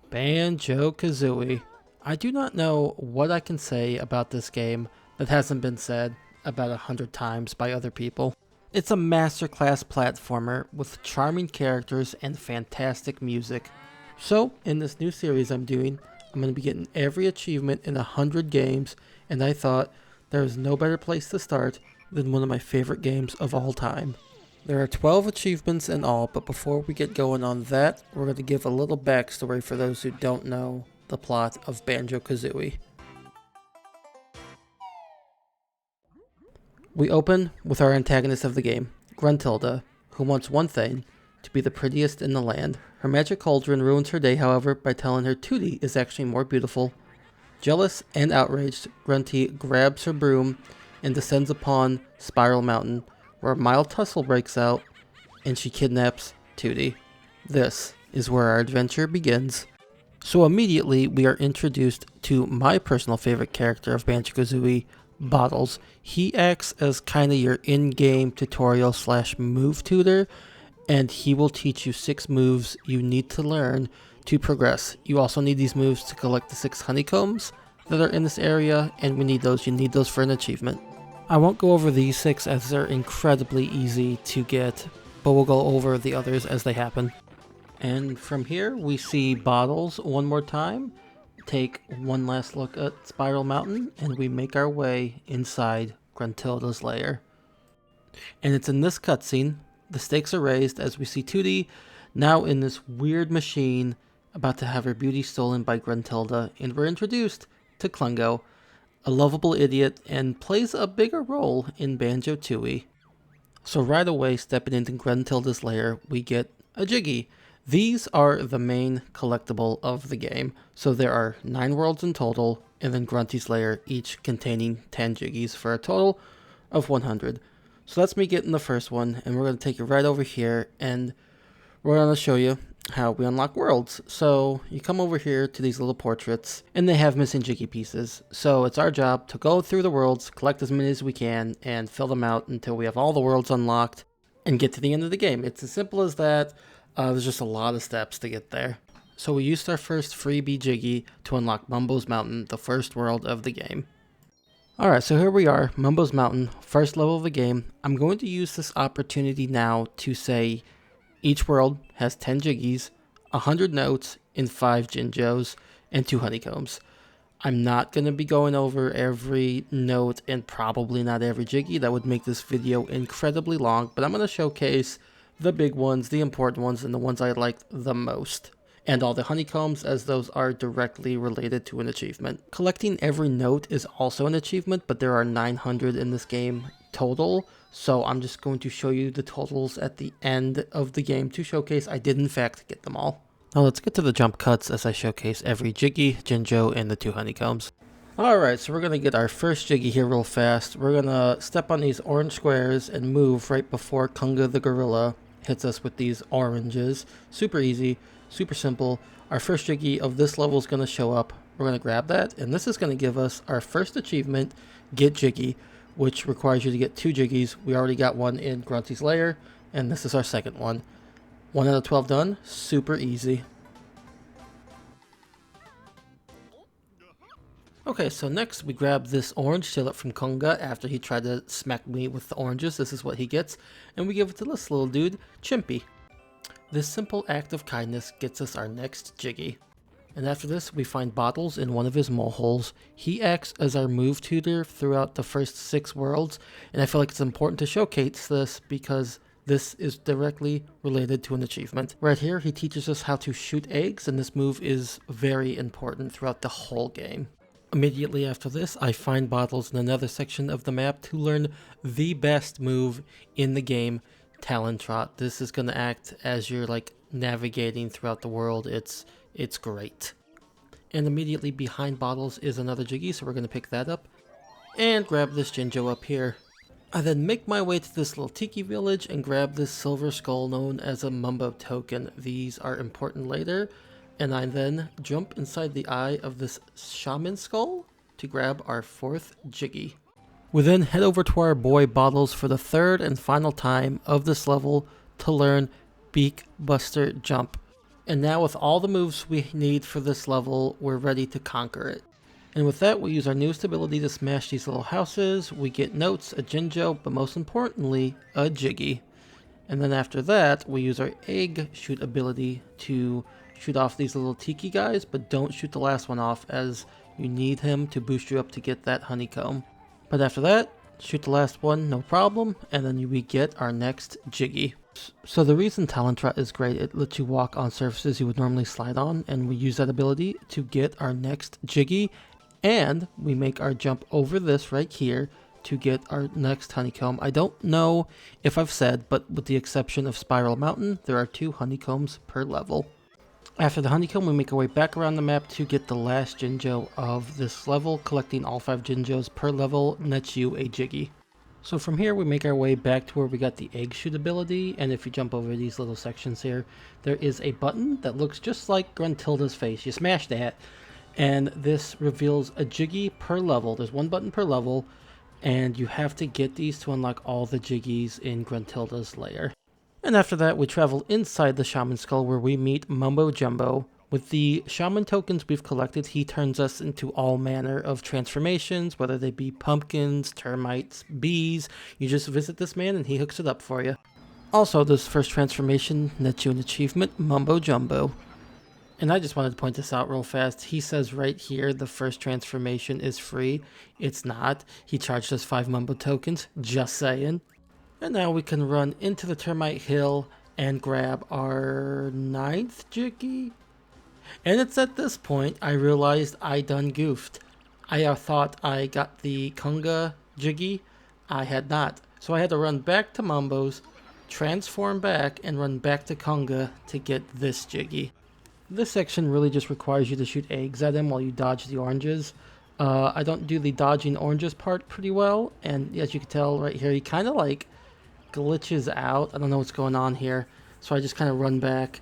Banjo-Kazooie. I do not know what I can say about this game that hasn't been said about 100 times by other people. It's a masterclass platformer with charming characters and fantastic music. So, in this new series I'm doing, I'm going to be getting every achievement in 100 games, and I thought there is no better place to start than one of my favorite games of all time. There are 12 achievements in all, but before we get going on that, we're going to give a little backstory for those who don't know the plot of Banjo-Kazooie. We open with our antagonist of the game, Gruntilda, who wants one thing, to be the prettiest in the land. Her magic cauldron ruins her day, however, by telling her Tootie is actually more beautiful. Jealous and outraged, Grunty grabs her broom and descends upon Spiral Mountain, where a mild tussle breaks out, and she kidnaps Tootie. This is where our adventure begins. So immediately we are introduced to my personal favorite character of Banjo-Kazooie, Bottles. He acts as kind of your in-game tutorial / move tutor, and he will teach you 6 moves you need to learn to progress. You also need these moves to collect the 6 honeycombs that are in this area, and you need those for an achievement. I won't go over these 6 as they're incredibly easy to get, but we'll go over the others as they happen. And from here we see Bottles one more time, take one last look at Spiral Mountain, and we make our way inside Gruntilda's lair. And it's in this cutscene, the stakes are raised as we see Tootie now in this weird machine about to have her beauty stolen by Gruntilda, and we're introduced to Clanker, a lovable idiot, and plays a bigger role in Banjo-Tooie. So right away, stepping into Gruntilda's lair, we get a Jiggy. These are the main collectible of the game. So there are 9 worlds in total, and then Grunty's lair, each containing 10 Jiggies for a total of 100. So that's me getting the first one, and we're going to take you right over here, and we're going to show you how we unlock worlds. So you come over here to these little portraits, and they have missing Jiggy pieces. So it's our job to go through the worlds, collect as many as we can, and fill them out until we have all the worlds unlocked and get to the end of the game. It's as simple as that. There's just a lot of steps to get there. So we used our first freebie Jiggy to unlock Mumbo's Mountain, the first world of the game. Alright, so here we are, Mumbo's Mountain, first level of the game. I'm going to use this opportunity now to say each world has 10 Jiggies, 100 notes, and 5 Jinjos, and 2 honeycombs. I'm not going to be going over every note and probably not every Jiggy. That would make this video incredibly long, but I'm going to showcase the big ones, the important ones, and the ones I liked the most. And all the honeycombs, as those are directly related to an achievement. Collecting every note is also an achievement, but there are 900 in this game total. So I'm just going to show you the totals at the end of the game to showcase I did in fact get them all. Now let's get to the jump cuts as I showcase every Jiggy, Jinjo, and the 2 honeycombs. Alright, so we're going to get our first Jiggy here real fast. We're going to step on these orange squares and move right before Conker the gorilla hits us with these oranges. Super easy, super simple. Our first Jiggy of this level is going to show up. We're going to grab that, and this is going to give us our first achievement, Get Jiggy, which requires you to get 2 Jiggies. We already got one in Grunty's lair, and this is our second one. 1 out of 12 done, super easy. Okay, so next we grab this orange tulip from Conker after he tried to smack me with the oranges. This is what he gets, and we give it to this little dude, Chimpy. This simple act of kindness gets us our next Jiggy. And after this, we find Bottles in one of his moleholes. He acts as our move tutor throughout the first 6 worlds, and I feel like it's important to showcase this because this is directly related to an achievement. Right here, he teaches us how to shoot eggs, and this move is very important throughout the whole game. Immediately after this, I find Bottles in another section of the map to learn the best move in the game, Talon Trot. This is going to act as you're like navigating throughout the world. It's great. And immediately behind Bottles is another Jiggy, so we're going to pick that up and grab this Jinjo up here. I then make my way to this little tiki village and grab this silver skull known as a Mumbo token. These are important later. And I then jump inside the eye of this shaman skull to grab our 4th Jiggy. We then head over to our boy Bottles for the 3rd and final time of this level to learn Beak Buster Jump. And now with all the moves we need for this level, we're ready to conquer it. And with that, we use our newest ability to smash these little houses. We get notes, a Jinjo, but most importantly, a Jiggy. And then after that, we use our egg shoot ability to shoot off these little tiki guys, but don't shoot the last one off as you need him to boost you up to get that honeycomb. But after that, shoot the last one, no problem, and then we get our next Jiggy. So the reason Talentra is great, it lets you walk on surfaces you would normally slide on, and we use that ability to get our next Jiggy, and we make our jump over this right here to get our next honeycomb. I don't know if I've said, but with the exception of Spiral Mountain, there are 2 honeycombs per level. After the honeycomb, we make our way back around the map to get the last Jinjo of this level. Collecting all 5 Jinjos per level nets you a Jiggy. So from here, we make our way back to where we got the egg shoot ability, and if you jump over these little sections here, there is a button that looks just like Gruntilda's face. You smash that, and this reveals a Jiggy per level. There's 1 button per level, and you have to get these to unlock all the Jiggies in Gruntilda's lair. And after that, we travel inside the Shaman Skull where we meet Mumbo Jumbo. With the Shaman tokens we've collected, he turns us into all manner of transformations, whether they be pumpkins, termites, bees. You just visit this man and he hooks it up for you. Also, this first transformation nets you an achievement, Mumbo Jumbo. And I just wanted to point this out real fast. He says right here the first transformation is free. It's not. He charged us 5 Mumbo tokens, just saying. And now we can run into the Termite Hill and grab our 9th Jiggy. And it's at this point I realized I done goofed. I thought I got the Conker Jiggy. I had not. So I had to run back to Mumbo's, transform back, and run back to Conker to get this Jiggy. This section really just requires you to shoot eggs at him while you dodge the oranges. I don't do the dodging oranges part pretty well, and as you can tell right here, he kind of like glitches out. I don't know what's going on here, so I just kind of run back,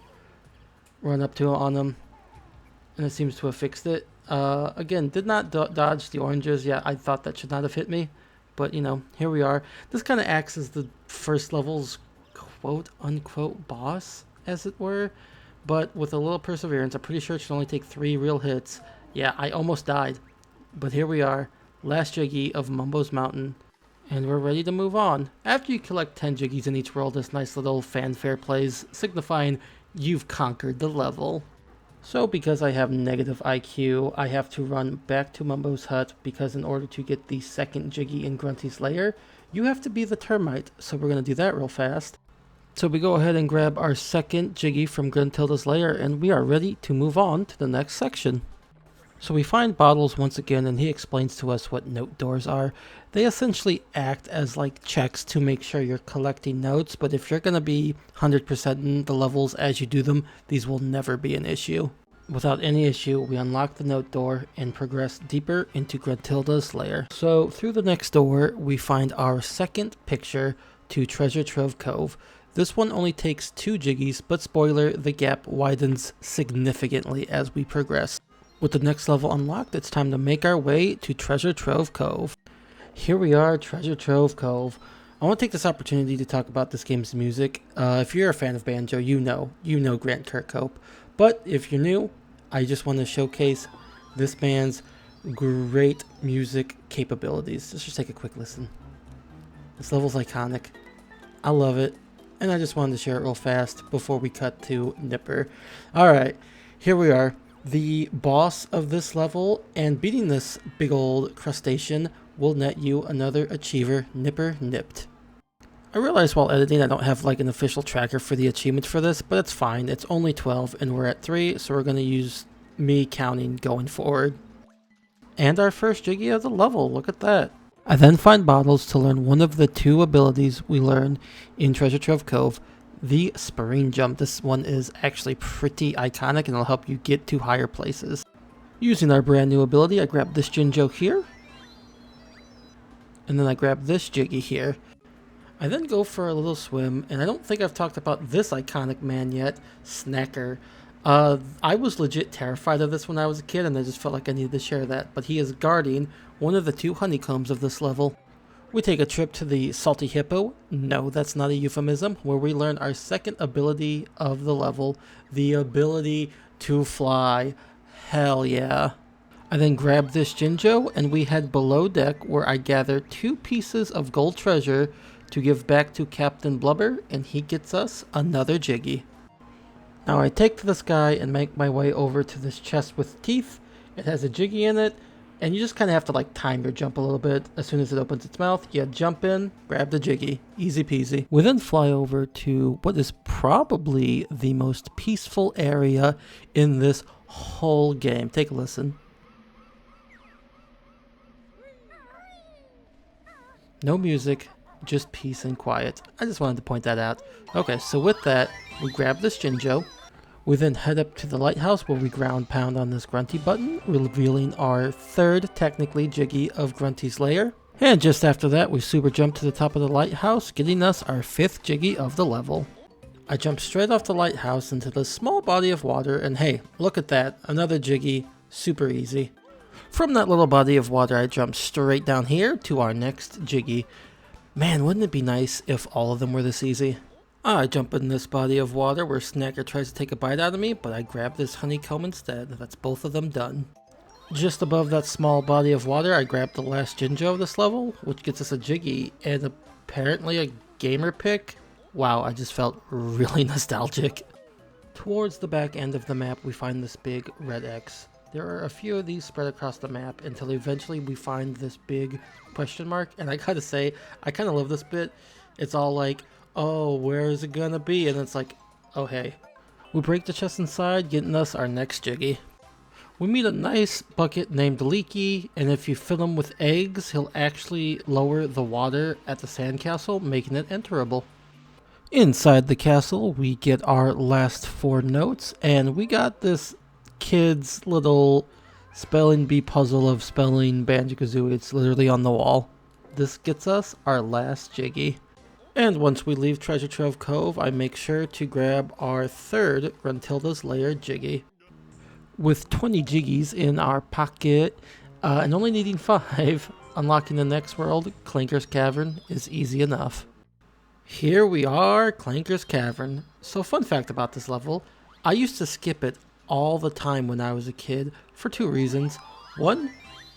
run up to on him, and it seems to have fixed it. Again, did not dodge the oranges. Yeah, I thought that should not have hit me, but you know, here we are. This kind of acts as the first level's quote-unquote boss, as it were. But with a little perseverance, I'm pretty sure it should only take 3 real hits. Yeah, I almost died. But here we are, last Jiggy of Mumbo's Mountain. And we're ready to move on. After you collect 10 Jiggies in each world, this nice little fanfare plays, signifying you've conquered the level. So because I have negative IQ, I have to run back to Mumbo's hut, because in order to get the second Jiggy in Grunty's lair, you have to be the termite. So we're going to do that real fast. So we go ahead and grab our second Jiggy from Gruntilda's lair, and we are ready to move on to the next section. So we find Bottles once again, and he explains to us what note doors are. They essentially act as like checks to make sure you're collecting notes, but if you're going to be 100% in the levels as you do them, these will never be an issue. Without any issue, we unlock the note door and progress deeper into Gruntilda's lair. So through the next door, we find our second picture to Treasure Trove Cove. This one only takes 2 Jiggies, but spoiler, the gap widens significantly as we progress. With the next level unlocked, it's time to make our way to Treasure Trove Cove. Here we are, Treasure Trove Cove. I want to take this opportunity to talk about this game's music. If you're a fan of Banjo, you know Grant Kirkhope. But if you're new, I just want to showcase this man's great music capabilities. Let's just take a quick listen. This level's iconic. I love it. And I just wanted to share it real fast before we cut to Nipper. Alright, here we are. The boss of this level, and beating this big old crustacean will net you another achiever, Nipper Nipped. I realized while editing I don't have like an official tracker for the achievements for this, but it's fine. It's only 12 and we're at 3, so we're going to use me counting going forward. And our first Jiggy of the level, look at that. I then find Bottles to learn one of the 2 abilities we learn in Treasure Trove Cove, the Spring Jump. This one is actually pretty iconic and it'll help you get to higher places. Using our brand new ability, I grab this Jinjo here, and then I grab this Jiggy here. I then go for a little swim, and I don't think I've talked about this iconic man yet, Snacker. I was legit terrified of this when I was a kid, and I just felt like I needed to share that, but he is guarding one of the 2 honeycombs of this level. We take a trip to the Salty Hippo, no that's not a euphemism, where we learn our second ability of the level, the ability to fly. Hell yeah. I then grab this Jinjo and we head below deck where I gather 2 pieces of gold treasure to give back to Captain Blubber, and he gets us another Jiggy. Now I take to the sky and make my way over to this chest with teeth. It has a Jiggy in it, and you just kind of have to like time your jump a little bit. As soon as it opens its mouth, you jump in, grab the Jiggy. Easy peasy. We then fly over to what is probably the most peaceful area in this whole game. Take a listen. No music, just peace and quiet. I just wanted to point that out. Okay, so with that, we grab this Jinjo. We then head up to the lighthouse where we ground pound on this Grunty button, revealing our third, technically, Jiggy of Grunty's lair. And just after that, we super jump to the top of the lighthouse, getting us our 5th Jiggy of the level. I jump straight off the lighthouse into this small body of water, and hey, look at that, another Jiggy, super easy. From that little body of water, I jump straight down here to our next Jiggy. Man, wouldn't it be nice if all of them were this easy? I jump in this body of water where Snacker tries to take a bite out of me, but I grab this Honeycomb instead. That's both of them done. Just above that small body of water, I grab the last Jinjo of this level, which gets us a Jiggy, and apparently a gamer pick. Wow, I just felt really nostalgic. Towards the back end of the map, we find this big red X. There are a few of these spread across the map until eventually we find this big question mark, and I gotta say, I kind of love this bit. It's all like, oh, where is it gonna be? And it's like, oh hey. We break the chest inside, getting us our next Jiggy. We meet a nice bucket named Leaky, and if you fill him with eggs, he'll actually lower the water at the sandcastle, making it enterable. Inside the castle, we get our last 4 notes, and we got this kid's little spelling bee puzzle of spelling Banjo-Kazooie. It's literally on the wall. This gets us our last Jiggy. And once we leave Treasure Trove Cove, I make sure to grab our 3rd Gruntilda's Lair Jiggy. With 20 Jiggies in our pocket, and only needing 5, unlocking the next world, Clanker's Cavern, is easy enough. Here we are, Clanker's Cavern. So fun fact about this level, I used to skip it all the time when I was a kid for 2 reasons. 1,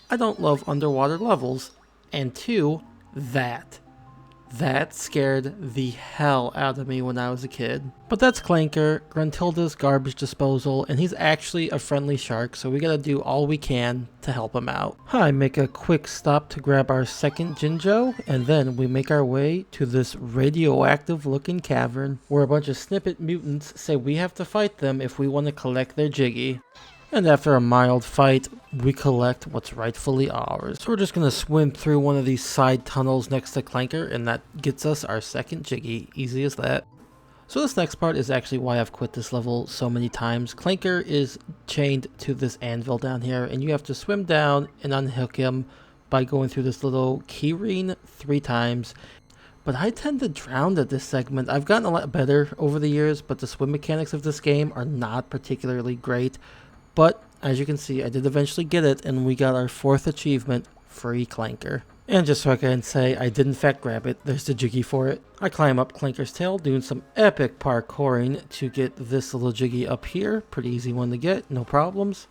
I don't love underwater levels, and 2, that scared the hell out of me when I was a kid. But that's Clanker, Gruntilda's garbage disposal, and he's actually a friendly shark, so we gotta do all we can to help him out. I make a quick stop to grab our 2nd Jinjo, and then we make our way to this radioactive looking cavern where a bunch of snippet mutants say we have to fight them if we want to collect their Jiggy. And after a mild fight, we collect what's rightfully ours. So we're just going to swim through one of these side tunnels next to Clanker, and that gets us our 2nd Jiggy. Easy as that. So this next part is actually why I've quit this level so many times. Clanker is chained to this anvil down here, and you have to swim down and unhook him by going through this little keyring 3 times. But I tend to drown at this segment. I've gotten a lot better over the years, but the swim mechanics of this game are not particularly great. But, as you can see, I did eventually get it, and we got our 4th achievement, Free Clanker. And just so I can say, I did in fact grab it, there's the Jiggy for it. I climb up Clanker's tail, doing some epic parkouring to get this little Jiggy up here. Pretty easy one to get, no problems.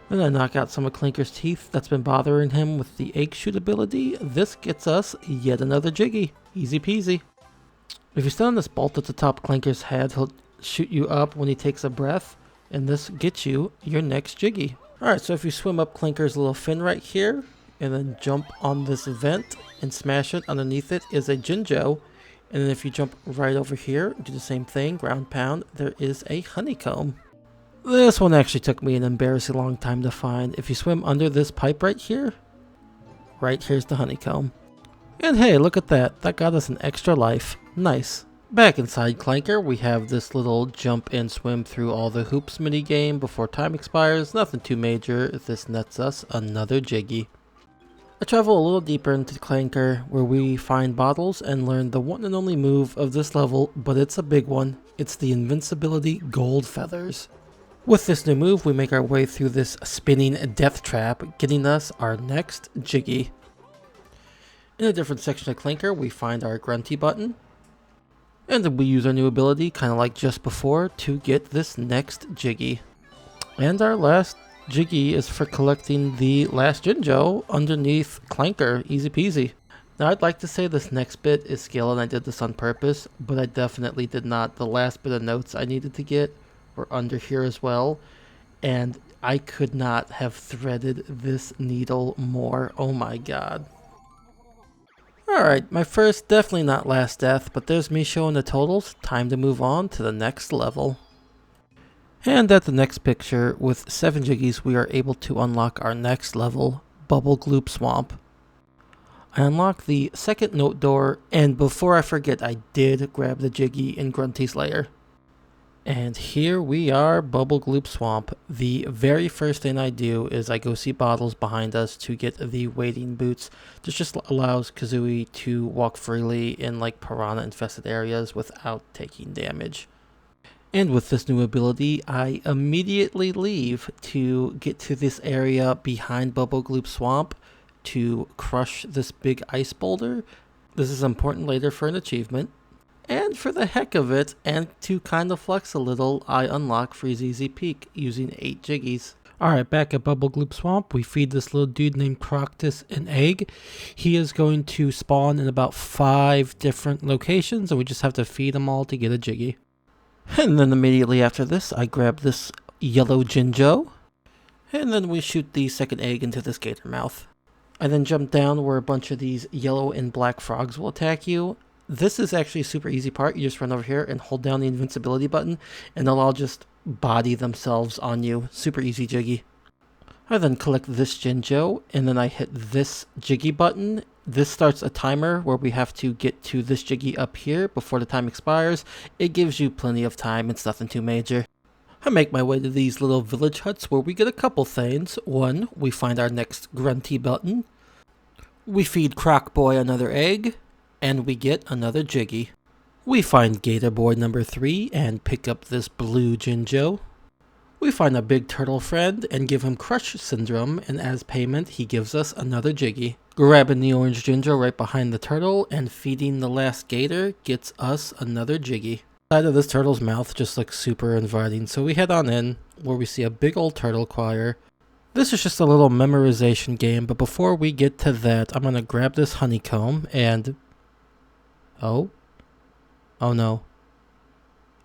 Then I knock out some of Clanker's teeth that's been bothering him with the egg shoot ability. This gets us yet another Jiggy. Easy peasy. If you stand on this bolt at the top of Clanker's head, he'll shoot you up when he takes a breath. And this gets you your next Jiggy. Alright, so if you swim up Clanker's little fin right here, and then jump on this vent and smash it, underneath it is a Jinjo. And then if you jump right over here, do the same thing, ground pound, there is a Honeycomb. This one actually took me an embarrassing long time to find. If you swim under this pipe right here's the Honeycomb. And hey, look at that, that got us an extra life. Nice. Back inside Clanker, we have this little jump and swim through all the hoops mini game before time expires. Nothing too major. This nets us another Jiggy. I travel a little deeper into Clanker where we find bottles and learn the one and only move of this level, but it's a big one. It's the invincibility gold feathers. With this new move, we make our way through this spinning death trap, getting us our next Jiggy. In a different section of Clanker, we find our Grunty button. And then we use our new ability, kind of like just before, to get this next Jiggy. And our last Jiggy is for collecting the last Jinjo underneath Clanker. Easy peasy. Now I'd like to say this next bit is skill and I did this on purpose, but I definitely did not. The last bit of notes I needed to get were under here as well. And I could not have threaded this needle more. Oh my god. Alright, my first, definitely not last death, but there's me showing the totals. Time to move on to the next level. And at the next picture, with 7 Jiggies, we are able to unlock our next level, Bubble Gloop Swamp. I unlock the second note door, and before I forget, I did grab the Jiggy in Grunty's lair. And here we are, Bubble Gloop Swamp. The very first thing I do is I go see Bottles behind us to get the wading boots. This just allows Kazooie to walk freely in like piranha infested areas without taking damage. And with this new ability, I immediately leave to get to this area behind Bubble Gloop Swamp to crush this big ice boulder. This is important later for an achievement. And for the heck of it, and to kind of flex a little, I unlock Freeze Easy Peek using 8 Jiggies. Alright, back at Bubble Gloop Swamp, we feed this little dude named Croctus an egg. He is going to spawn in about 5 different locations, and we just have to feed them all to get a Jiggy. And then immediately after this, I grab this yellow Jinjo, and then we shoot the second egg into this gator mouth. I then jump down where a bunch of these yellow and black frogs will attack you. This is actually a super easy part. You just run over here and hold down the invincibility button, and they'll all just body themselves on you. Super easy Jiggy. I then collect this Jinjo, and then I hit this Jiggy button. This starts a timer where we have to get to this Jiggy up here before the time expires. It gives you plenty of time. It's nothing too major. I make my way to these little village huts where we get a couple things. One, we find our next Grunty button. We feed Croc Boy another egg. And we get another Jiggy. We find Gator Boy number 3 and pick up this blue Jinjo. We find a big turtle friend and give him Crush Syndrome, and as payment he gives us another Jiggy. Grabbing the orange Jinjo right behind the turtle and feeding the last gator gets us another Jiggy. The side of this turtle's mouth just looks super inviting, so we head on in where we see a big old turtle choir. This is just a little memorization game, but before we get to that, I'm going to grab this honeycomb and... Oh no.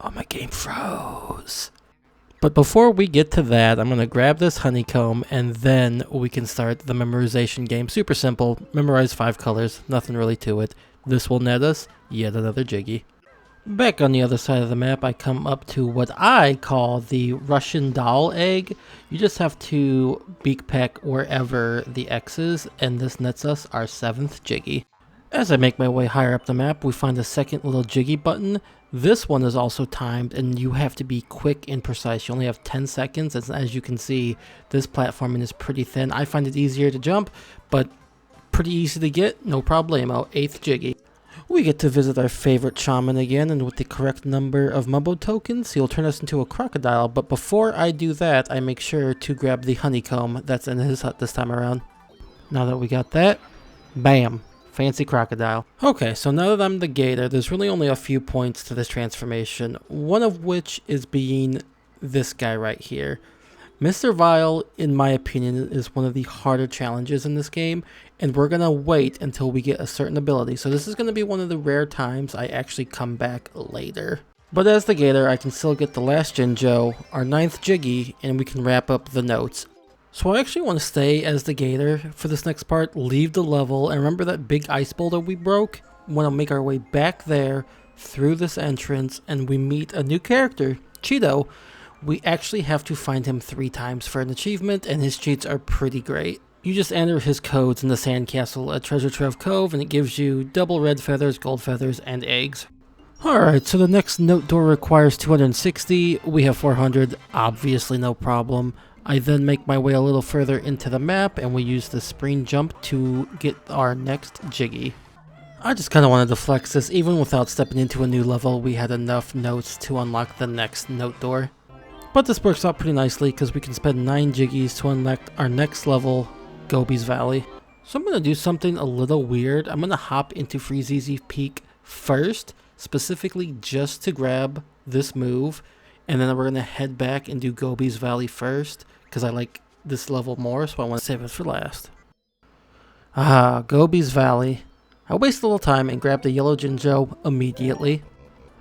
Oh, my game froze. But before we get to that, I'm going to grab this honeycomb and then we can start the memorization game. Super simple. Memorize 5 colors. Nothing really to it. This will net us yet another Jiggy. Back on the other side of the map, I come up to what I call the Russian doll egg. You just have to beak peck wherever the X is, and this nets us our 7th Jiggy. As I make my way higher up the map, we find a second little Jiggy button. This one is also timed, and you have to be quick and precise. You only have 10 seconds, as you can see, this platforming is pretty thin. I find it easier to jump, but pretty easy to get, no problemo. 8th Jiggy. We get to visit our favorite shaman again, and with the correct number of Mumbo tokens, he'll turn us into a crocodile. But before I do that, I make sure to grab the honeycomb that's in his hut this time around. Now that we got that, bam. Fancy crocodile. Okay, so now that I'm the gator, there's really only a few points to this transformation, one of which is being this guy right here. Mr. Vile, in my opinion, is one of the harder challenges in this game, and we're going to wait until we get a certain ability. So this is going to be one of the rare times I actually come back later. But as the gator, I can still get the last Jinjo, our 9th Jiggy, and we can wrap up the notes. So I actually want to stay as the gator for this next part, leave the level, and remember that big ice boulder we broke? We want to make our way back there, through this entrance, and we meet a new character, Cheeto. We actually have to find him 3 times for an achievement, and his cheats are pretty great. You just enter his codes in the sandcastle at Treasure Trove Cove, and it gives you double red feathers, gold feathers, and eggs. Alright, so the next note door requires 260, we have 400, obviously no problem. I then make my way a little further into the map, and we use the spring jump to get our next Jiggy. I just kind of wanted to flex this. Even without stepping into a new level, we had enough notes to unlock the next note door. But this works out pretty nicely because we can spend 9 Jiggies to unlock our next level, Gobi's Valley. So I'm going to do something a little weird. I'm going to hop into Freeze Easy Peak first, specifically just to grab this move. And then we're going to head back and do Gobi's Valley first, because I like this level more, so I want to save it for last. Gobi's Valley. I waste a little time and grab the yellow Jinjo immediately.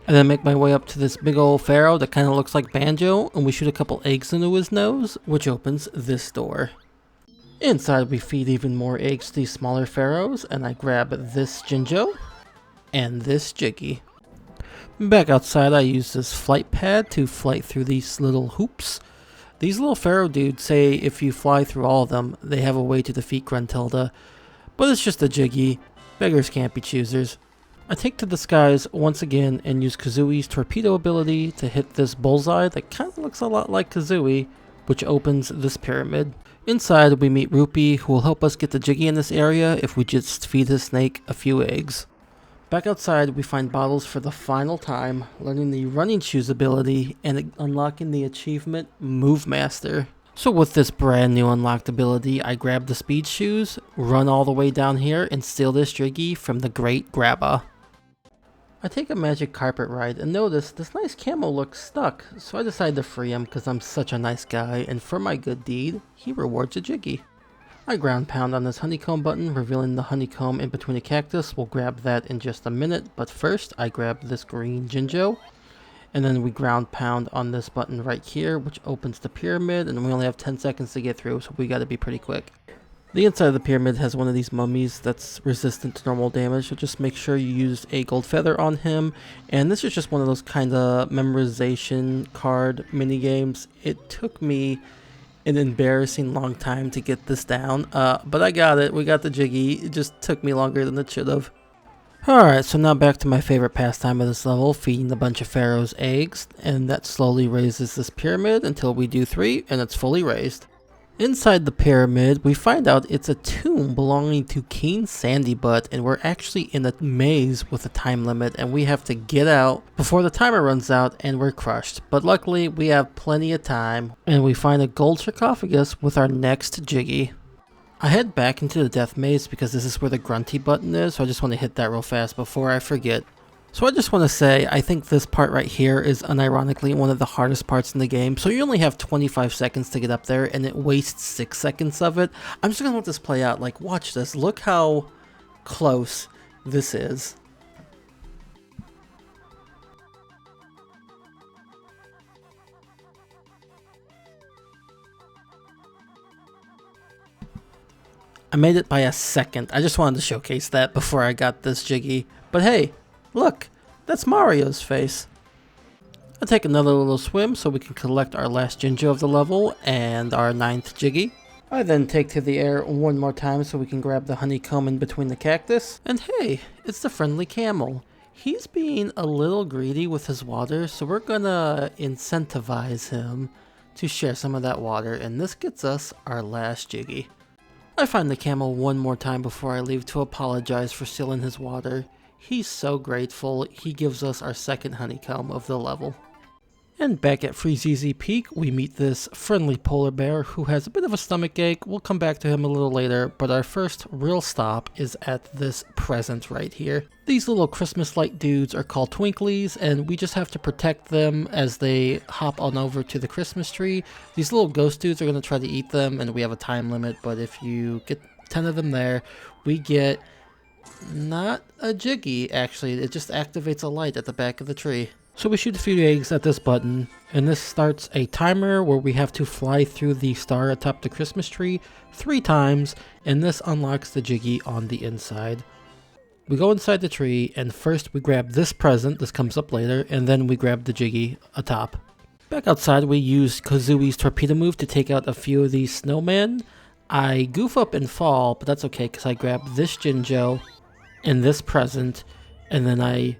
And then make my way up to this big old pharaoh that kind of looks like Banjo, and we shoot a couple eggs into his nose, which opens this door. Inside we feed even more eggs to these smaller pharaohs, and I grab this Jinjo and this Jiggy. Back outside I use this flight pad to flight through these little hoops. These little pharaoh dudes say if you fly through all of them, they have a way to defeat Gruntilda, but it's just a Jiggy. Beggars can't be choosers. I take to the skies once again and use Kazooie's torpedo ability to hit this bullseye that kind of looks a lot like Kazooie, which opens this pyramid. Inside we meet Rupee, who will help us get the Jiggy in this area if we just feed his snake a few eggs. Back outside we find Bottles for the final time, learning the running shoes ability and unlocking the achievement Move Master. So with this brand new unlocked ability, I grab the speed shoes, run all the way down here, and steal this Jiggy from the Great Grabba. I take a magic carpet ride and notice this nice camel looks stuck, so I decide to free him because I'm such a nice guy, and for my good deed, he rewards a Jiggy. I ground pound on this honeycomb button, revealing the honeycomb in between a cactus. We'll grab that in just a minute, but first I grab this green Jinjo, and then we ground pound on this button right here, which opens the pyramid, and we only have 10 seconds to get through, so we gotta be pretty quick. The inside of the pyramid has one of these mummies that's resistant to normal damage, so just make sure you use a gold feather on him. And this is just one of those kind of memorization card mini games. It took me an embarrassing long time to get this down, but I got it. We got the Jiggy. It just took me longer than it should have. Alright, so now back to my favorite pastime of this level, feeding a bunch of pharaohs eggs, and that slowly raises this pyramid until we do 3 and it's fully raised. Inside the pyramid, we find out it's a tomb belonging to King Sandybutt, and we're actually in a maze with a time limit, and we have to get out before the timer runs out and we're crushed. But luckily, we have plenty of time, and we find a gold sarcophagus with our next Jiggy. I head back into the death maze because this is where the Grunty button is, so I just want to hit that real fast before I forget. So I just want to say, I think this part right here is unironically one of the hardest parts in the game. So you only have 25 seconds to get up there, and it wastes 6 seconds of it. I'm just going to let this play out. Like, watch this. Look how close this is. I made it by a second. I just wanted to showcase that before I got this Jiggy. But hey, look, that's Mario's face. I'll take another little swim so we can collect our last Jinjo of the level and our 9th Jiggy. I then take to the air one more time so we can grab the honeycomb in between the cactus. And hey, it's the friendly camel. He's being a little greedy with his water, so we're gonna incentivize him to share some of that water, and this gets us our last Jiggy. I find the camel one more time before I leave to apologize for stealing his water. He's so grateful. He gives us our 2nd honeycomb of the level. And back at Freeze Easy Peak, we meet this friendly polar bear who has a bit of a stomach ache. We'll come back to him a little later, but our first real stop is at this present right here. These little Christmas light dudes are called Twinklies, and we just have to protect them as they hop on over to the Christmas tree. These little ghost dudes are going to try to eat them, and we have a time limit, but if you get 10 of them there, we get not a Jiggy, actually. It just activates a light at the back of the tree. So we shoot a few eggs at this button, and this starts a timer where we have to fly through the star atop the Christmas tree 3 times, and this unlocks the Jiggy on the inside. We go inside the tree, and first we grab this present, this comes up later, and then we grab the Jiggy atop. Back outside, we use Kazooie's torpedo move to take out a few of these snowmen. I goof up and fall, but that's okay because I grab this Jinjo and this present, and then I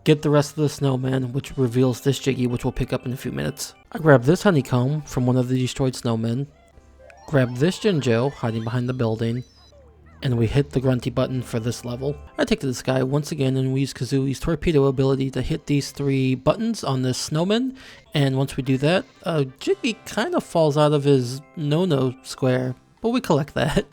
get the rest of the snowman, which reveals this Jiggy, which we'll pick up in a few minutes. I grab this honeycomb from one of the destroyed snowmen, grab this Jinjo hiding behind the building, and we hit the Grunty button for this level. I take to the sky once again and we use Kazooie's torpedo ability to hit these 3 buttons on this snowman, and once we do that, Jiggy kind of falls out of his no-no square, but we collect that.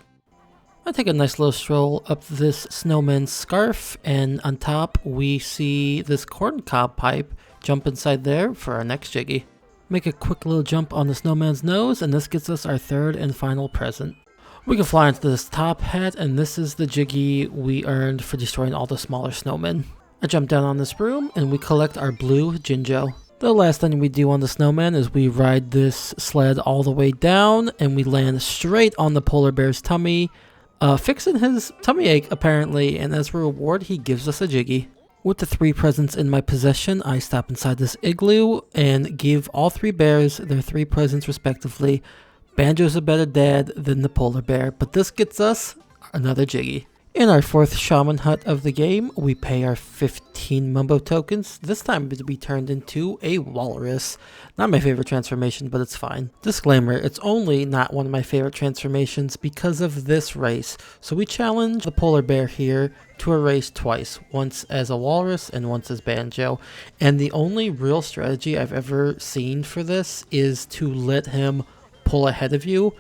I take a nice little stroll up this snowman's scarf, and on top we see this corn cob pipe. Jump inside there for our next Jiggy. Make a quick little jump on the snowman's nose, and this gets us our third and final present. We can fly into this top hat, and this is the Jiggy we earned for destroying all the smaller snowmen. I jump down on this broom, and we collect our blue Jinjo. The last thing we do on the snowman is we ride this sled all the way down, and we land straight on the polar bear's tummy, fixing his tummy ache apparently, and as a reward he gives us a Jiggy. With the 3 presents in my possession, I stop inside this igloo and give all 3 bears their 3 presents respectively. Banjo's a better dad than the polar bear, but this gets us another Jiggy. In our 4th shaman hut of the game, we pay our 15 Mumbo tokens. This time it'll be turned into a walrus. Not my favorite transformation, but it's fine. Disclaimer, it's only not one of my favorite transformations because of this race. So we challenge the polar bear here to a race twice. Once as a walrus and once as Banjo. And the only real strategy I've ever seen for this is to let him pull ahead of you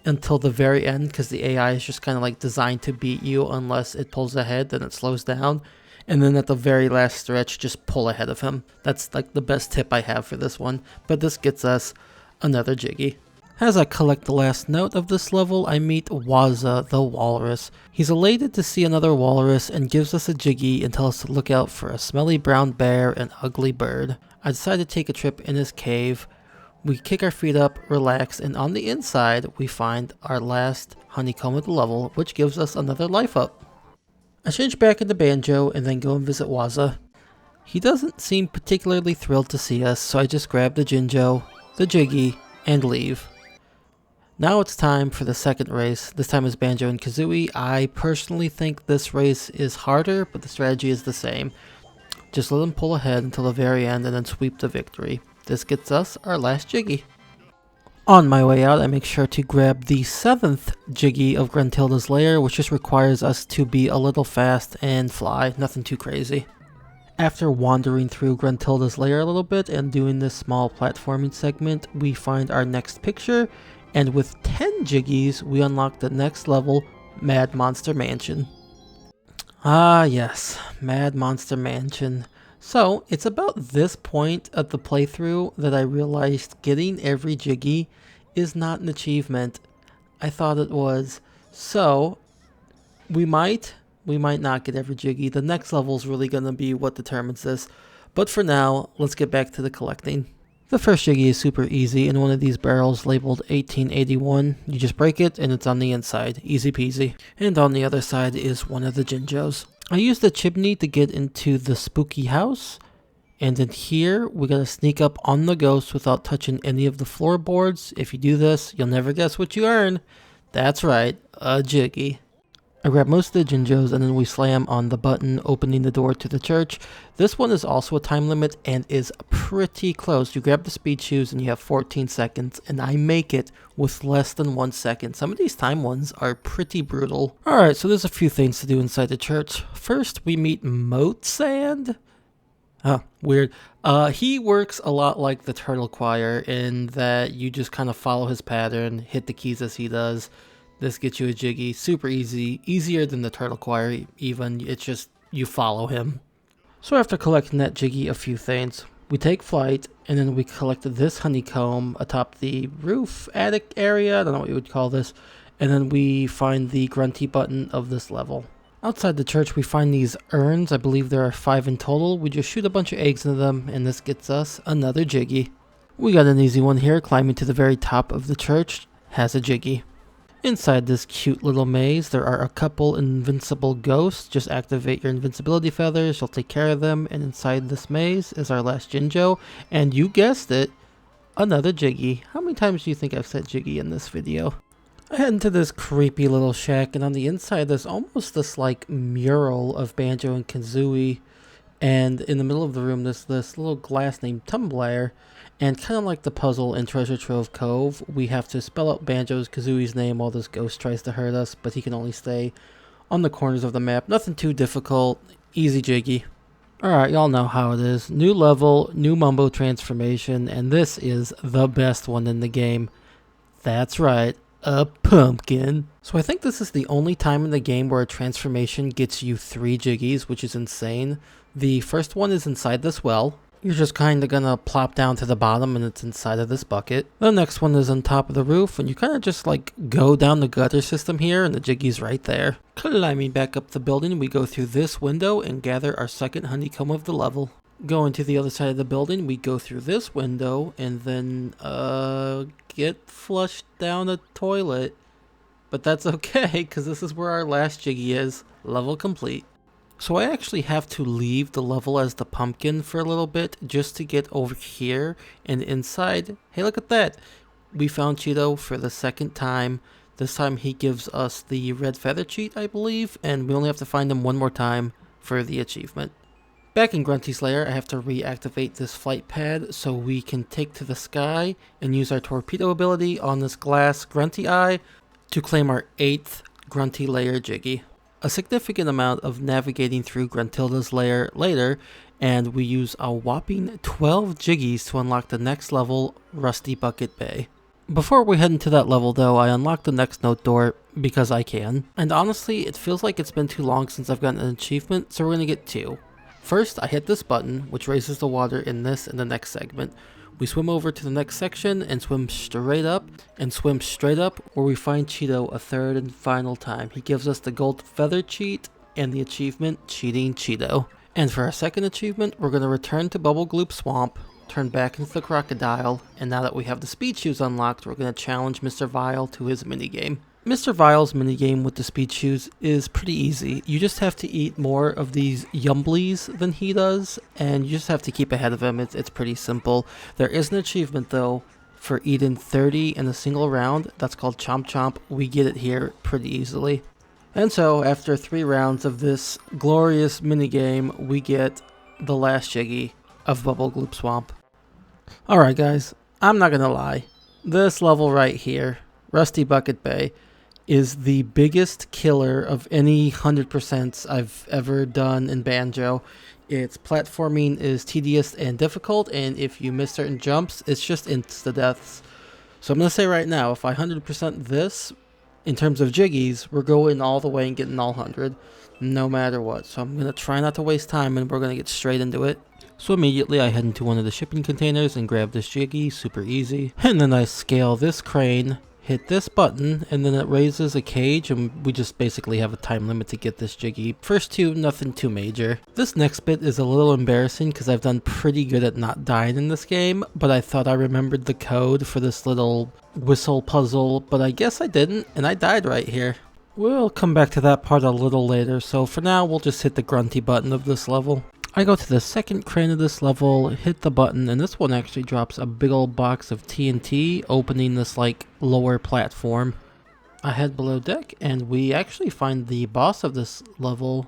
until the very end, because the AI is just kind of like designed to beat you unless it pulls ahead, then it slows down. And then at the very last stretch, just pull ahead of him. That's like the best tip I have for this one. But this gets us another Jiggy. As I collect the last note of this level, I meet Waza the walrus. He's elated to see another walrus and gives us a Jiggy and tells us to look out for a smelly brown bear and ugly bird. I decide to take a trip in his cave. We kick our feet up, relax, and on the inside, we find our last honeycomb of the level, which gives us another life up. I change back into Banjo and then go and visit Waza. He doesn't seem particularly thrilled to see us, so I just grab the Jinjo, the Jiggy, and leave. Now it's time for the second race. This time is Banjo and Kazooie. I personally think this race is harder, but the strategy is the same. Just let them pull ahead until the very end and then sweep the victory. This gets us our last Jiggy. On my way out, I make sure to grab the 7th Jiggy of Gruntilda's lair, which just requires us to be a little fast and fly, nothing too crazy. After wandering through Gruntilda's lair a little bit and doing this small platforming segment, we find our next picture, and with 10 Jiggies, we unlock the next level, Mad Monster Mansion. Ah yes, Mad Monster Mansion. So, it's about this point of the playthrough that I realized getting every Jiggy is not an achievement. I thought it was. So, we might not get every Jiggy. The next level is really going to be what determines this. But for now, let's get back to the collecting. The first Jiggy is super easy. In one of these barrels labeled 1881, you just break it and it's on the inside. Easy peasy. And on the other side is one of the Jinjos. I used the chimney to get into the spooky house, and in here we gotta sneak up on the ghost without touching any of the floorboards. If you do this, you'll never guess what you earn. That's right, a Jiggy. I grab most of the Jinjos and then we slam on the button opening the door to the church. This one is also a time limit and is pretty close. You grab the speed shoes and you have 14 seconds, and I make it with less than 1 second. Some of these time ones are pretty brutal. Alright, so there's a few things to do inside the church. First, we meet Moat Sand. Oh, weird. He works a lot like the Turtle Choir in that you just kind of follow his pattern, hit the keys as he does. This gets you a Jiggy. Super easy. Easier than the Turtle Choir even. It's just you follow him. So after collecting that Jiggy, a few things. We take flight, and then we collect this honeycomb atop the roof, attic area. I don't know what you would call this. And then we find the grunty button of this level. Outside the church, we find these urns. I believe there are 5 in total. We just shoot a bunch of eggs into them, and this gets us another Jiggy. We got an easy one here. Climbing to the very top of the church has a Jiggy. Inside this cute little maze, there are a couple invincible ghosts. Just activate your invincibility feathers, you'll take care of them. And inside this maze is our last Jinjo. And you guessed it, another Jiggy. How many times do you think I've said Jiggy in this video? I head into this creepy little shack, and on the inside there's almost this like mural of Banjo and Kazooie. And in the middle of the room there's this little glass named Tumbler. And kind of like the puzzle in Treasure Trove Cove, we have to spell out Banjo's Kazooie's name while this ghost tries to hurt us, but he can only stay on the corners of the map. Nothing too difficult, easy Jiggy. Alright, y'all know how it is. New level, new Mumbo transformation, and this is the best one in the game. That's right, a pumpkin. So I think this is the only time in the game where a transformation gets you 3 Jiggies, which is insane. The first one is inside this well. You're just kind of gonna plop down to the bottom and it's inside of this bucket. The next one is on top of the roof and you kind of just like go down the gutter system here and the Jiggy's right there. Climbing back up the building, we go through this window and gather our second honeycomb of the level. Going to the other side of the building, we go through this window and then get flushed down a toilet. But that's okay because this is where our last Jiggy is. Level complete. So I actually have to leave the level as the pumpkin for a little bit just to get over here and inside. Hey, look at that. We found Cheeto for the second time. This time he gives us the red feather cheat, I believe, and we only have to find him one more time for the achievement. Back in Grunty's lair, I have to reactivate this flight pad so we can take to the sky and use our torpedo ability on this glass Grunty eye to claim our 8th Grunty lair Jiggy. A significant amount of navigating through Gruntilda's lair later, and we use a whopping 12 Jiggies to unlock the next level, Rusty Bucket Bay. Before we head into that level though, I unlock the next note door because I can. And honestly, it feels like it's been too long since I've gotten an achievement, so we're going to get 2. First, I hit this button, which raises the water in this and the next segment. We swim over to the next section and swim straight up where we find Cheeto a third and final time. He gives us the gold feather cheat and the achievement Cheating Cheeto. And for our second achievement, we're going to return to Bubble Gloop Swamp, turn back into the crocodile, and now that we have the speed shoes unlocked, we're going to challenge Mr. Vile to his minigame. Mr. Vile's minigame with the speed shoes is pretty easy. You just have to eat more of these Yumblies than he does, and you just have to keep ahead of him. It's pretty simple. There is an achievement though for eating 30 in a single round. That's called Chomp Chomp. We get it here pretty easily. And so after 3 rounds of this glorious minigame, we get the last Jiggy of Bubble Gloop Swamp. Alright guys, I'm not gonna lie. This level right here, Rusty Bucket Bay, is the biggest killer of any 100% I've ever done in Banjo. Its platforming is tedious and difficult, and if you miss certain jumps, it's just insta-deaths. So I'm going to say right now, if I 100% this, in terms of Jiggies, we're going all the way and getting all 100, no matter what. So I'm going to try not to waste time, and we're going to get straight into it. So immediately I head into one of the shipping containers and grab this Jiggy, super easy. And then I scale this crane, hit this button, and then it raises a cage, and we just basically have a time limit to get this Jiggy. First 2, nothing too major. This next bit is a little embarrassing because I've done pretty good at not dying in this game, but I thought I remembered the code for this little whistle puzzle, but I guess I didn't, and I died right here. We'll come back to that part a little later, so for now we'll just hit the Grunty button of this level. I go to the second crane of this level, hit the button, and this one actually drops a big old box of TNT, opening this like lower platform. I head below deck, and we actually find the boss of this level,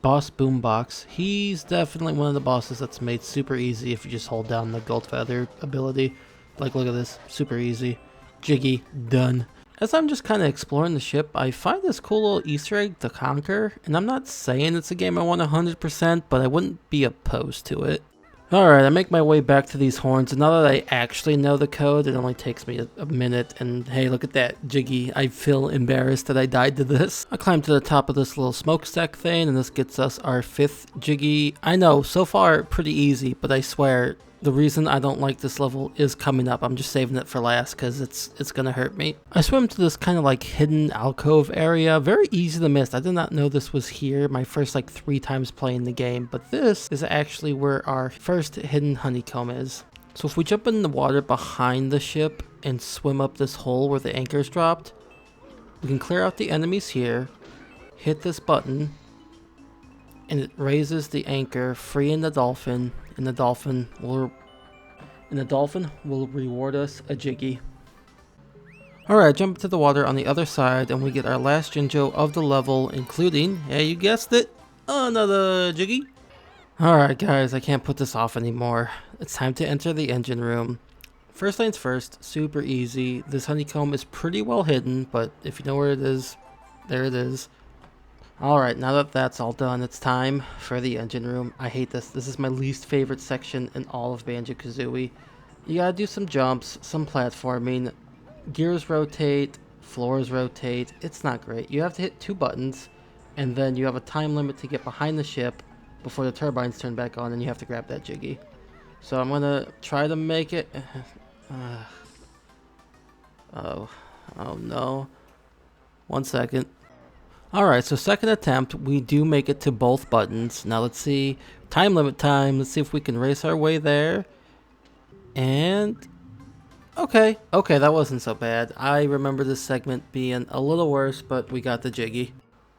Boss Boombox. He's definitely one of the bosses that's made super easy if you just hold down the gold feather ability. Like, look at this, super easy. Jiggy, done. As I'm just kind of exploring the ship, I find this cool little Easter egg to Conker, and I'm not saying it's a game I want 100%, but I wouldn't be opposed to it. Alright, I make my way back to these horns, and now that I actually know the code, it only takes me a minute, and hey, look at that, Jiggy. I feel embarrassed that I died to this. I climb to the top of this little smokestack thing, and this gets us our 5th Jiggy. I know, so far, pretty easy, but I swear, the reason I don't like this level is coming up. I'm just saving it for last because it's gonna hurt me. I swim to this kind of like hidden alcove area. Very easy to miss. I did not know this was here. My first like 3 times playing the game. But this is actually where our first hidden honeycomb is. So if we jump in the water behind the ship and swim up this hole where the anchor's dropped, we can clear out the enemies here, hit this button, and it raises the anchor, freeing the dolphin, and the dolphin will reward us a Jiggy. Alright, jump into the water on the other side, and we get our last Jinjo of the level, including, yeah, you guessed it, another Jiggy. Alright guys, I can't put this off anymore. It's time to enter the engine room. First things first, super easy. This honeycomb is pretty well hidden, but if you know where it is, there it is. Alright, now that that's all done, it's time for the engine room. I hate this. This is my least favorite section in all of Banjo-Kazooie. You gotta do some jumps, some platforming, gears rotate, Floors rotate. It's not great. You have to hit 2 buttons, and then you have a time limit to get behind the ship before the turbines turn back on, and you have to grab that Jiggy. So I'm gonna try to make it. Oh no. 1 second. Alright, so second attempt, we do make it to both buttons. Now let's see. Time limit time. Let's see if we can race our way there. And okay, that wasn't so bad. I remember this segment being a little worse, but we got the Jiggy.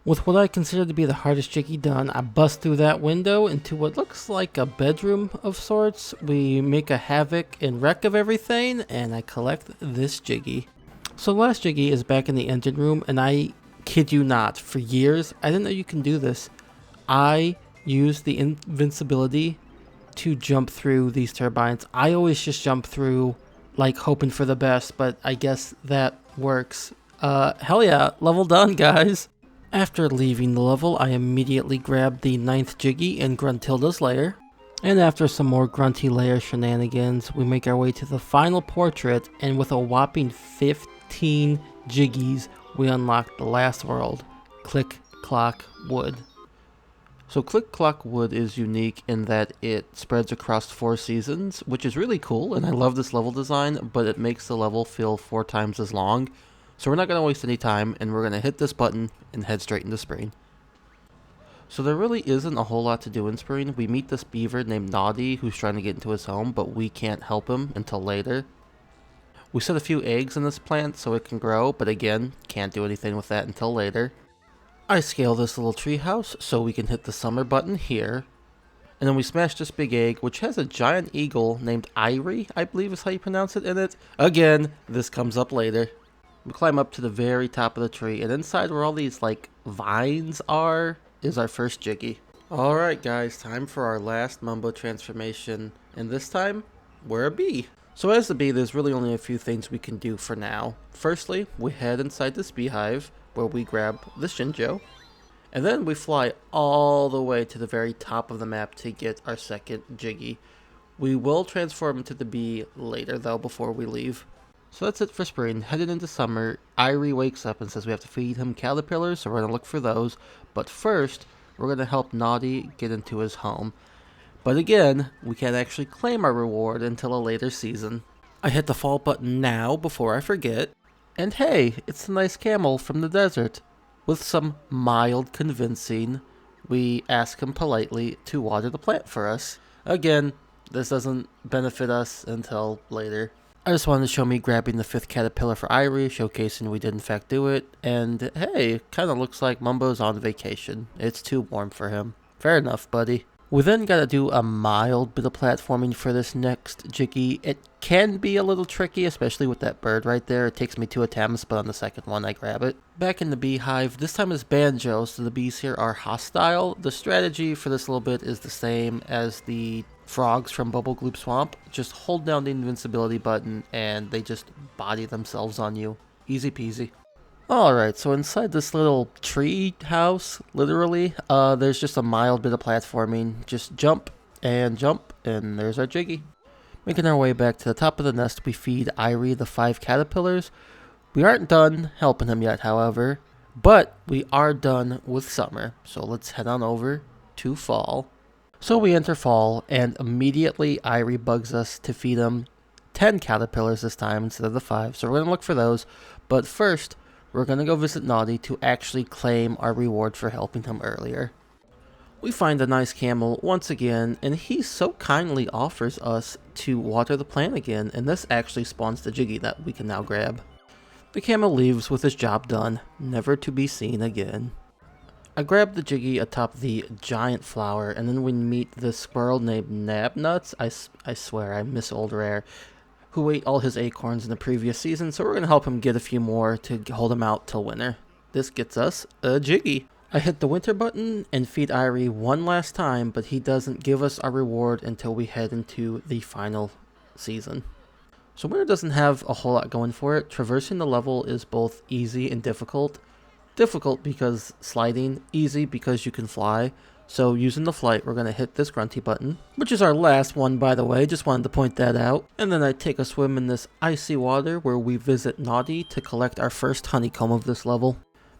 With what I consider to be the hardest Jiggy done, I bust through that window into what looks like a bedroom of sorts. We make a havoc and wreck of everything, and I collect this Jiggy. So the last Jiggy is back in the engine room, and I kid you not, for years, I didn't know you can do this. I used the invincibility to jump through these turbines. I always just jump through, like hoping for the best, but I guess that works. Hell yeah, level done, guys. After leaving the level, I immediately grabbed the 9th Jiggy in Gruntilda's lair. And after some more grunty lair shenanigans, we make our way to the final portrait, and with a whopping 15 Jiggies, we unlock the last world, Click Clock Wood. So Click Clock Wood is unique in that it spreads across 4 seasons, which is really cool, and I love this level design, but it makes the level feel 4 times as long. So we're not going to waste any time, and we're going to hit this button and head straight into Spring. So there really isn't a whole lot to do in Spring. We meet this beaver named Naughty who's trying to get into his home, but we can't help him until later. We set a few eggs in this plant so it can grow, but again, can't do anything with that until later. I scale this little tree house so we can hit the summer button here. And then we smash this big egg, which has a giant eagle named Irie, I believe is how you pronounce it, in it. Again, this comes up later. We climb up to the very top of the tree, and inside where all these, like, vines are, is our first Jiggy. Alright guys, time for our last Mumbo transformation, and this time, we're a bee. So as the bee, there's really only a few things we can do for now. Firstly, we head inside this beehive, where we grab the Shinjo, and then we fly all the way to the very top of the map to get our second Jiggy. We will transform into the bee later though, before we leave. So that's it for Spring. Headed into summer, Irie wakes up and says we have to feed him caterpillars, so we're going to look for those. But first, we're going to help Naughty get into his home. But again, we can't actually claim our reward until a later season. I hit the fall button now before I forget. And hey, it's a nice camel from the desert. With some mild convincing, we ask him politely to water the plant for us. Again, this doesn't benefit us until later. I just wanted to show me grabbing the 5th caterpillar for Irie, showcasing we did in fact do it. And hey, kinda looks like Mumbo's on vacation. It's too warm for him. Fair enough, buddy. We then gotta do a mild bit of platforming for this next Jiggy. It can be a little tricky, especially with that bird right there. It takes me 2 attempts, but on the second one I grab it. Back in the beehive, this time is Banjo, so the bees here are hostile. The strategy for this little bit is the same as the frogs from Bubble Gloop Swamp. Just hold down the invincibility button and they just body themselves on you. Easy peasy. Alright, so inside this little tree house, literally, there's just a mild bit of platforming. Just jump, and there's our Jiggy. Making our way back to the top of the nest, we feed Irie the 5 caterpillars. We aren't done helping him yet, however, but we are done with summer. So let's head on over to fall. So we enter fall, and immediately Irie bugs us to feed him 10 caterpillars this time instead of the 5. So we're going to look for those, but first, we're going to go visit Naughty to actually claim our reward for helping him earlier. We find a nice camel once again, and he so kindly offers us to water the plant again, and this actually spawns the Jiggy that we can now grab. The camel leaves with his job done, never to be seen again. I grab the Jiggy atop the giant flower, and then we meet this squirrel named Nabnuts. I swear, I miss Old Rare, who ate all his acorns in the previous season, so we're going to help him get a few more to hold him out till winter. This gets us a Jiggy. I hit the winter button and feed Irie one last time, but he doesn't give us our reward until we head into the final season. So winter doesn't have a whole lot going for it. Traversing the level is both easy and difficult. Difficult because sliding, easy because you can fly. So using the flight, we're going to hit this Grunty button, which is our last one, by the way. Just wanted to point that out. And then I take a swim in this icy water where we visit Naughty to collect our first Honeycomb of this level.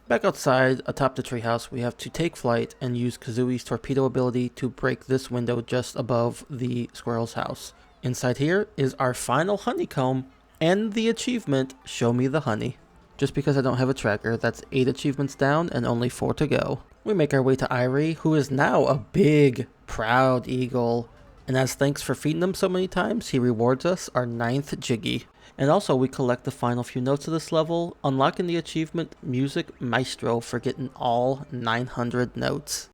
Back outside, atop the treehouse, we have to take flight and use Kazooie's torpedo ability to break this window just above the squirrel's house. Inside here is our final Honeycomb and the achievement, Show Me the Honey. Just because I don't have a tracker, that's 8 achievements down and only 4 to go. We make our way to Irie, who is now a big, proud eagle. And as thanks for feeding him so many times, he rewards us our 9th Jiggy. And also we collect the final few notes of this level, unlocking the achievement Music Maestro for getting all 900 notes.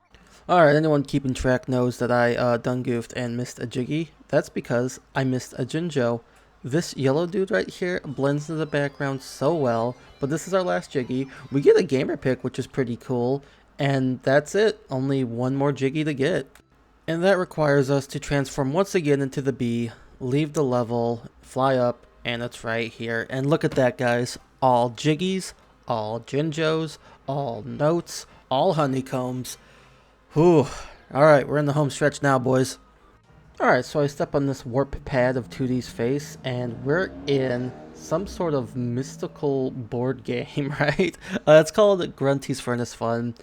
Alright, anyone keeping track knows that I done goofed and missed a Jiggy. That's because I missed a Jinjo. This yellow dude right here blends into the background so well, but this is our last Jiggy. We get a gamer pick, which is pretty cool, and that's it. Only one more Jiggy to get. And that requires us to transform once again into the bee, leave the level, fly up, and it's right here. And look at that, guys. All Jiggies, all Jinjos, all notes, all honeycombs. Whew. Alright, we're in the home stretch now, boys. Alright, so I step on this warp pad of 2D's face, and we're in some sort of mystical board game, right? It's called Grunty's Furnace Fun.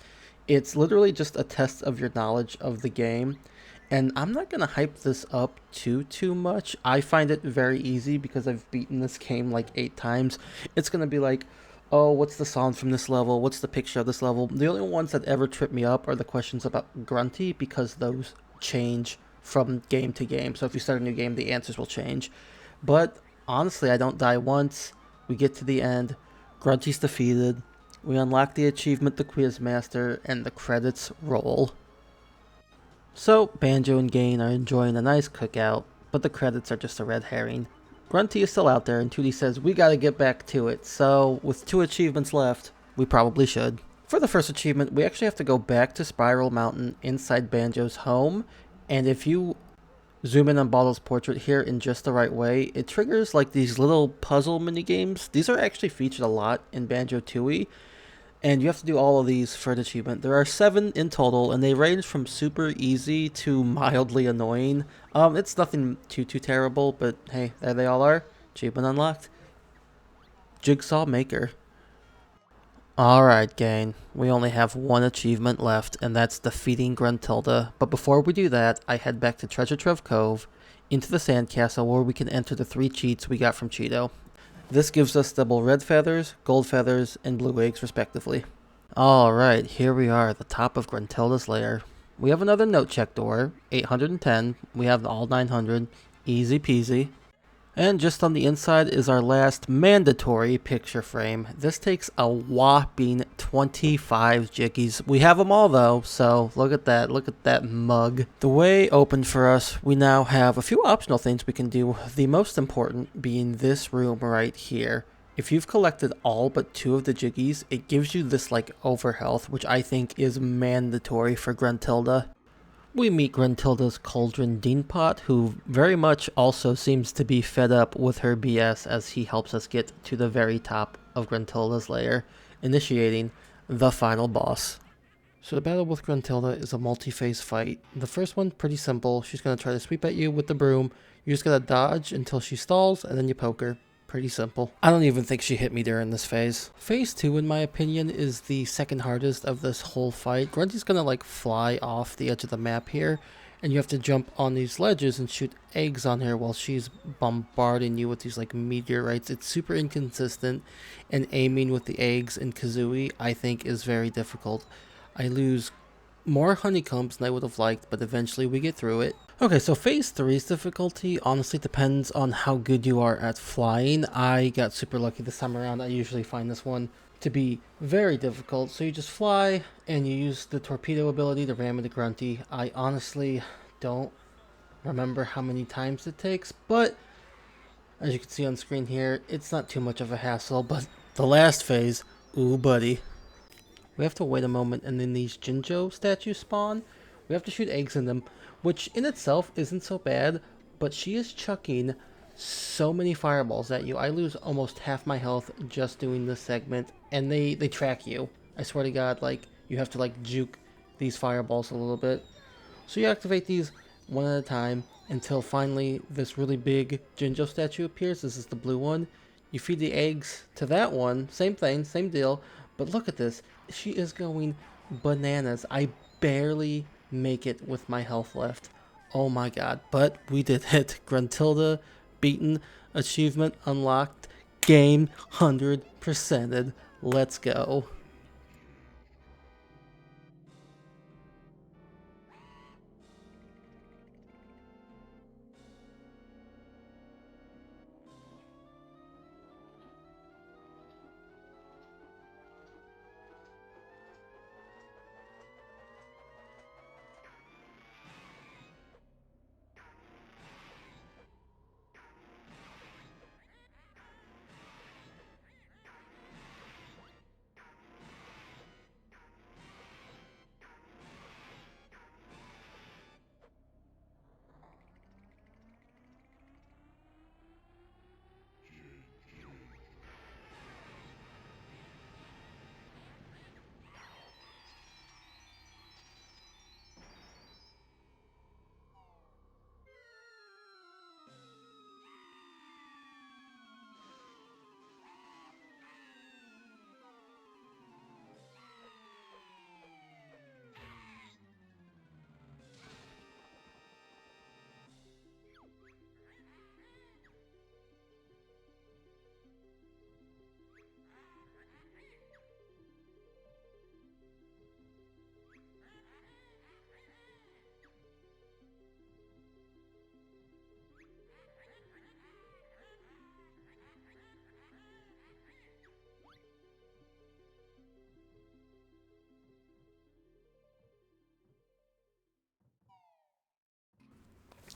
It's literally just a test of your knowledge of the game, and I'm not going to hype this up too much. I find it very easy because I've beaten this game like 8 times. It's going to be like, oh, what's the song from this level? What's the picture of this level? The only ones that ever trip me up are the questions about Grunty, because those change from game to game. So if you start a new game, the answers will change. But honestly, I don't die once. We get to the end. Grunty's defeated. We unlock the achievement, the Quizmaster, and the credits roll. So Banjo and Gain are enjoying a nice cookout, but the credits are just a red herring. Grunty is still out there, and 2D says we gotta get back to it. So with 2 achievements left, we probably should. For the first achievement, we actually have to go back to Spiral Mountain inside Banjo's home. And if you zoom in on Bottle's portrait here in just the right way, it triggers like these little puzzle mini games. These are actually featured a lot in Banjo-Tooie, and you have to do all of these for an achievement. There are 7 in total, and they range from super easy to mildly annoying. It's nothing too terrible, but hey, there they all are. Achievement unlocked. Jigsaw Maker. Alright, gang, we only have 1 achievement left, and that's defeating Gruntilda. But before we do that, I head back to Treasure Trove Cove, into the sandcastle where we can enter the 3 cheats we got from Cheeto. This gives us double red feathers, gold feathers, and blue eggs respectively. Alright, here we are at the top of Gruntilda's lair. We have another note check door, 810, we have all 900, easy peasy. And just on the inside is our last mandatory picture frame. This takes a whopping 25 Jiggies. We have them all though, so look at that mug. The way opened for us, we now have a few optional things we can do. The most important being this room right here. If you've collected all but 2 of the Jiggies, it gives you this like overhealth, which I think is mandatory for Gruntilda. We meet Gruntilda's Cauldron Deanpot, who very much also seems to be fed up with her BS as he helps us get to the very top of Gruntilda's lair, initiating the final boss. So the battle with Gruntilda is a multi-phase fight. The first one, pretty simple. She's going to try to sweep at you with the broom. You just got to dodge until she stalls, and then you poke her. Pretty simple. I don't even think she hit me during this phase. Phase 2, in my opinion, is the second hardest of this whole fight. Grunty's gonna like fly off the edge of the map here, and you have to jump on these ledges and shoot eggs on her while she's bombarding you with these like meteorites. It's super inconsistent, and aiming with the eggs in Kazooie, I think, is very difficult. I lose more honeycombs than I would have liked, but eventually we get through it. Okay, so phase 3's difficulty honestly depends on how good you are at flying. I got super lucky this time around. I usually find this one to be very difficult. So you just fly and you use the torpedo ability to ram into Grunty. I honestly don't remember how many times it takes, but as you can see on screen here, it's not too much of a hassle. But the last phase, ooh buddy. We have to wait a moment and then these Jinjo statues spawn. We have to shoot eggs in them, which in itself isn't so bad, but she is chucking so many fireballs at you. I lose almost half my health just doing this segment, and they track you. I swear to God, like, you have to like juke these fireballs a little bit. So you activate these one at a time until finally this really big Jinjo statue appears. This is the blue one. You feed the eggs to that one. Same thing, same deal. But look at this. She is going bananas. I barely make it with my health left. Oh my god. But we did it. Gruntilda beaten. Achievement unlocked. Game 100%ed. Let's go.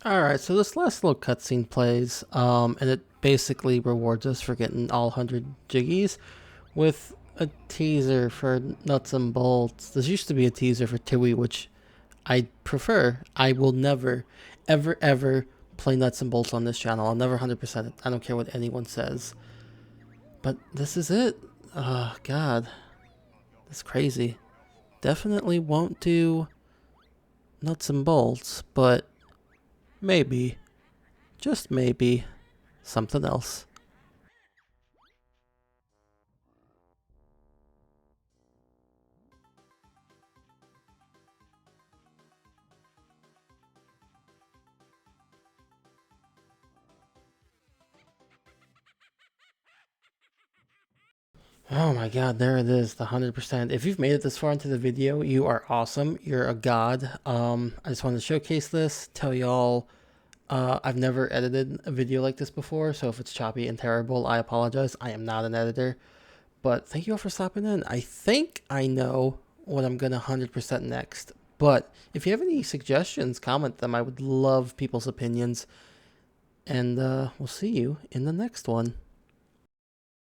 Alright, so this last little cutscene plays, and it basically rewards us for getting all 100 Jiggies with a teaser for Nuts and Bolts. This used to be a teaser for Tooie, which I prefer. I will never, ever, ever play Nuts and Bolts on this channel. I'll never 100% it. I don't care what anyone says. But this is it. Oh, God. That's crazy. Definitely won't do Nuts and Bolts, but maybe, just maybe, something else. Oh my god, there it is, the 100%. If you've made it this far into the video, you are awesome. You're a god. I just wanted to showcase this, tell y'all I've never edited a video like this before, so if it's choppy and terrible, I apologize. I am not an editor. But thank you all for stopping in. I think I know what I'm going to 100% next. But if you have any suggestions, comment them. I would love people's opinions. And we'll see you in the next one.